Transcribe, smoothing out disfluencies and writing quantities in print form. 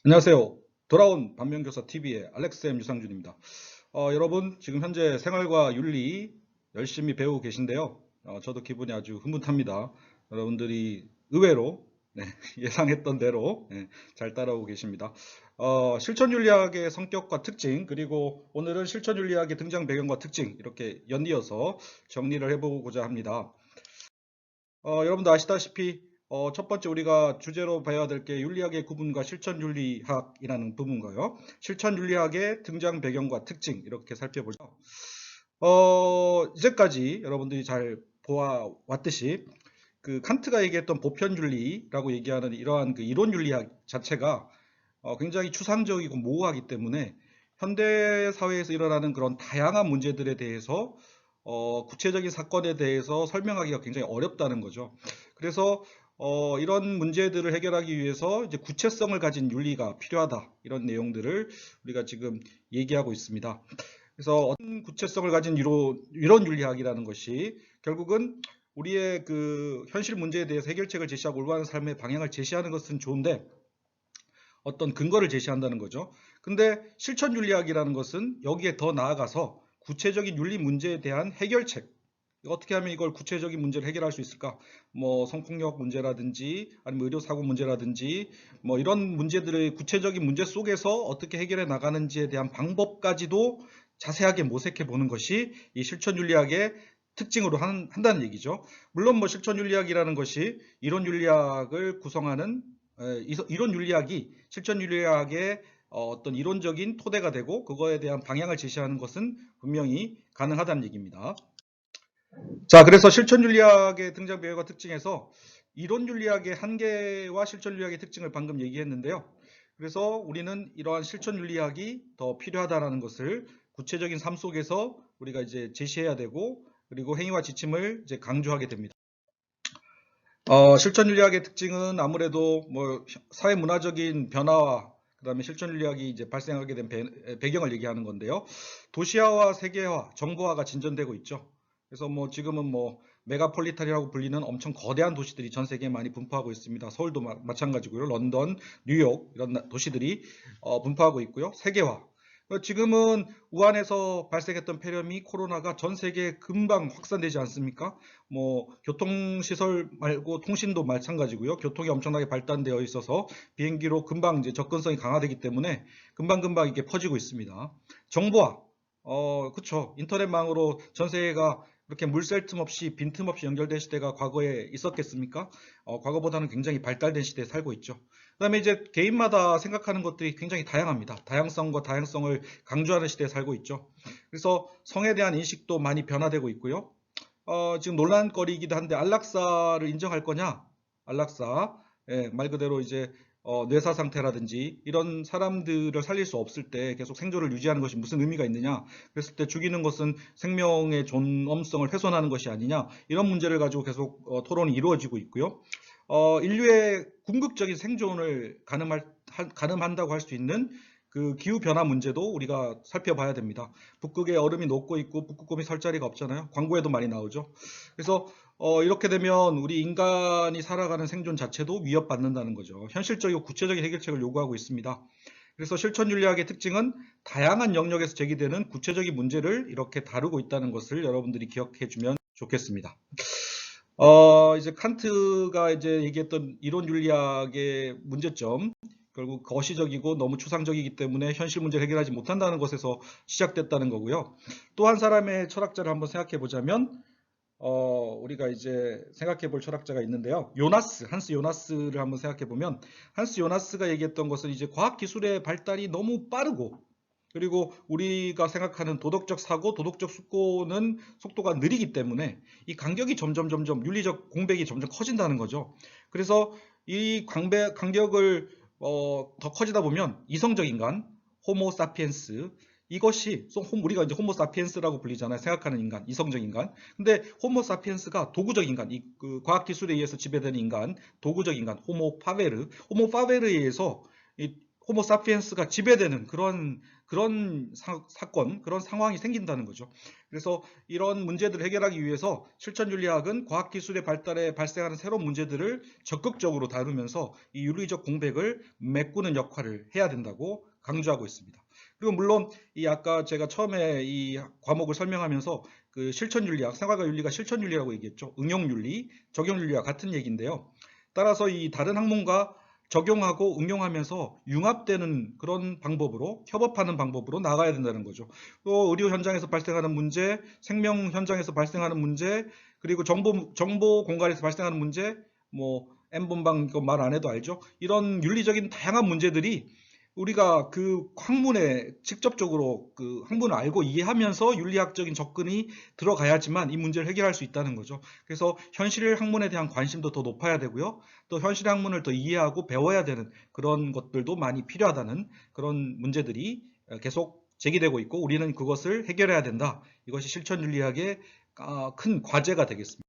안녕하세요. 돌아온 반면교사 TV의 알렉스엠 유상준입니다. 여러분 지금 현재 생활과 윤리 열심히 배우고 계신데요. 저도 기분이 아주 흐뭇합니다. 여러분들이 의외로 네, 예상했던 대로 잘 따라오고 계십니다. 실천윤리학의 성격과 특징, 그리고 오늘은 실천윤리학의 등장 배경과 특징, 이렇게 연이어서 정리를 해보고자 합니다. 여러분도 아시다시피 첫 번째 우리가 주제로 봐야 될 게 윤리학의 구분과 실천윤리학이라는 부분인가요? 실천윤리학의 등장 배경과 특징, 이렇게 살펴보죠. 이제까지 여러분들이 잘 보아왔듯이 그 칸트가 얘기했던 보편윤리라고 얘기하는 이러한 그 이론윤리학 자체가 굉장히 추상적이고 모호하기 때문에 현대 사회에서 일어나는 그런 다양한 문제들에 대해서 구체적인 사건에 대해서 설명하기가 굉장히 어렵다는 거죠. 그래서 이런 문제들을 해결하기 위해서 이제 구체성을 가진 윤리가 필요하다, 이런 내용들을 우리가 지금 얘기하고 있습니다. 그래서 어떤 구체성을 가진 이론 윤리학이라는 것이 결국은 우리의 그 현실 문제에 대해서 해결책을 제시하고 올바른 삶의 방향을 제시하는 것은 좋은데, 어떤 근거를 제시한다는 거죠. 근데 실천 윤리학이라는 것은 여기에 더 나아가서 구체적인 윤리 문제에 대한 해결책, 어떻게 하면 이걸 구체적인 문제를 해결할 수 있을까? 뭐 성폭력 문제라든지 아니면 의료사고 문제라든지 뭐 이런 문제들의 구체적인 문제 속에서 어떻게 해결해 나가는지에 대한 방법까지도 자세하게 모색해 보는 것이 이 실천윤리학의 특징으로 한다는 얘기죠. 물론 뭐 실천윤리학이라는 것이 이론윤리학을 구성하는 이론윤리학이 실천윤리학의 어떤 이론적인 토대가 되고 그거에 대한 방향을 제시하는 것은 분명히 가능하다는 얘기입니다. 자, 그래서 실천윤리학의 등장 배경과 특징에서 이론윤리학의 한계와 실천윤리학의 특징을 방금 얘기했는데요. 그래서 우리는 이러한 실천윤리학이 더 필요하다는 것을 구체적인 삶 속에서 우리가 이제 제시해야 되고, 그리고 행위와 지침을 이제 강조하게 됩니다. 실천윤리학의 특징은 아무래도 뭐 사회 문화적인 변화와 그다음에 실천윤리학이 이제 발생하게 된 배경을 얘기하는 건데요. 도시화와 세계화, 정보화가 진전되고 있죠. 그래서 뭐 지금은 뭐 메가폴리탄이라고 불리는 엄청 거대한 도시들이 전 세계에 많이 분포하고 있습니다. 서울도 마찬가지고요. 런던, 뉴욕 이런 도시들이 분포하고 있고요. 세계화. 지금은 우한에서 발생했던 폐렴이 코로나가 전 세계에 금방 확산되지 않습니까? 뭐 교통시설 말고 통신도 마찬가지고요. 교통이 엄청나게 발달되어 있어서 비행기로 금방 이제 접근성이 강화되기 때문에 금방금방 이게 퍼지고 있습니다. 정보화, 그쵸. 인터넷망으로 전 세계가 그렇게 물샐 틈 없이 빈틈 없이 연결된 시대가 과거에 있었겠습니까? 과거보다는 굉장히 발달된 시대에 살고 있죠. 그다음에 이제 개인마다 생각하는 것들이 굉장히 다양합니다. 다양성과 다양성을 강조하는 시대에 살고 있죠. 그래서 성에 대한 인식도 많이 변화되고 있고요. 지금 논란거리이기도 한데 안락사를 인정할 거냐? 안락사. 예, 말 그대로 이제 뇌사 상태라든지 이런 사람들을 살릴 수 없을 때 계속 생존을 유지하는 것이 무슨 의미가 있느냐? 그랬을 때 죽이는 것은 생명의 존엄성을 훼손하는 것이 아니냐? 이런 문제를 가지고 계속 토론이 이루어지고 있고요. 인류의 궁극적인 생존을 가늠한다고 할 수 있는 그 기후변화 문제도 우리가 살펴봐야 됩니다. 북극에 얼음이 녹고 있고 북극곰이 설 자리가 없잖아요. 광고에도 많이 나오죠. 그래서 이렇게 되면 우리 인간이 살아가는 생존 자체도 위협받는다는 거죠. 현실적이고 구체적인 해결책을 요구하고 있습니다. 그래서 실천윤리학의 특징은 다양한 영역에서 제기되는 구체적인 문제를 이렇게 다루고 있다는 것을 여러분들이 기억해 주면 좋겠습니다. 이제 칸트가 이제 얘기했던 이론 윤리학의 문제점, 결국 거시적이고 너무 추상적이기 때문에 현실 문제를 해결하지 못한다는 것에서 시작됐다는 거고요. 또 한 사람의 철학자를 한번 생각해 보자면, 우리가 이제 생각해 볼 철학자가 있는데요. 한스 요나스를 한번 생각해 보면, 한스 요나스가 얘기했던 것은 이제 과학 기술의 발달이 너무 빠르고, 그리고 우리가 생각하는 도덕적 사고, 도덕적 숙고는 속도가 느리기 때문에 이 간격이 점점 윤리적 공백이 점점 커진다는 거죠. 그래서 이 간격을 더 커지다 보면 이성적 인간, 호모 사피엔스, 이것이 우리가 이제 호모 사피엔스라고 불리잖아요. 생각하는 인간, 이성적 인간. 근데 호모 사피엔스가 도구적 인간, 그 과학 기술에 의해서 지배되는 인간, 도구적 인간, 호모 파베르에 의해서 호모 사피엔스가 지배되는 그런 사건, 그런 상황이 생긴다는 거죠. 그래서 이런 문제들을 해결하기 위해서 실천윤리학은 과학기술의 발달에 발생하는 새로운 문제들을 적극적으로 다루면서 이 윤리적 공백을 메꾸는 역할을 해야 된다고 강조하고 있습니다. 그리고 물론 이 아까 제가 처음에 이 과목을 설명하면서 그 실천윤리학, 생활과 윤리가 실천윤리라고 얘기했죠. 응용윤리, 적용윤리와 같은 얘기인데요. 따라서 이 다른 학문과 적용하고 응용하면서 융합되는 그런 방법으로, 협업하는 방법으로 나가야 된다는 거죠. 또 의료 현장에서 발생하는 문제, 생명 현장에서 발생하는 문제, 그리고 정보 공간에서 발생하는 문제, 뭐 N번방 말 안 해도 알죠. 이런 윤리적인 다양한 문제들이 우리가 그 학문에 직접적으로 그 학문을 알고 이해하면서 윤리학적인 접근이 들어가야지만 이 문제를 해결할 수 있다는 거죠. 그래서 현실 학문에 대한 관심도 더 높아야 되고요. 또 현실 학문을 더 이해하고 배워야 되는 그런 것들도 많이 필요하다는 그런 문제들이 계속 제기되고 있고 우리는 그것을 해결해야 된다. 이것이 실천윤리학의 큰 과제가 되겠습니다.